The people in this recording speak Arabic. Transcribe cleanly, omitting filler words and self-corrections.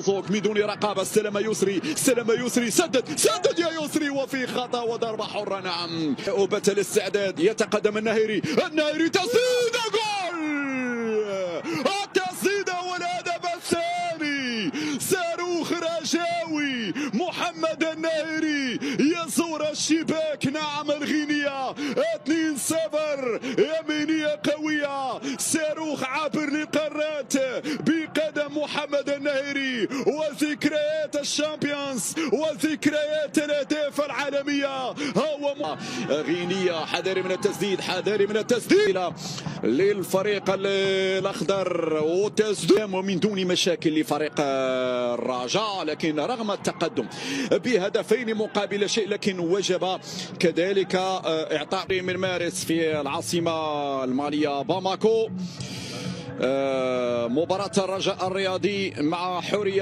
بوزوك من دون رقابه. استلم يسري، سدد يا يسري، وفي خطا وضربه حره. نعم، أوبة الاستعداد، يتقدم النهيري تسديده، جول! التسديده والهدف الثاني، صاروخ رجاوي، محمد النهيري يزور الشباك. نعم، الغينية 2-0، يمينية قوية، صاروخ عابر للقارات بقدم محمد النهيري، وذكريات الشامبيونز وذكريات الاهداف العالميه. هو غينيا، حذاري من التسديد، للفريق الاخضر، وتسديد ومن دون مشاكل لفريق الرجاء، لكن رغم التقدم بهدفين مقابل شيء، لكن وجب كذلك اعطاء من مارس في العاصمه الماليه باماكو. مباراة الرجاء الرياضي مع حورية.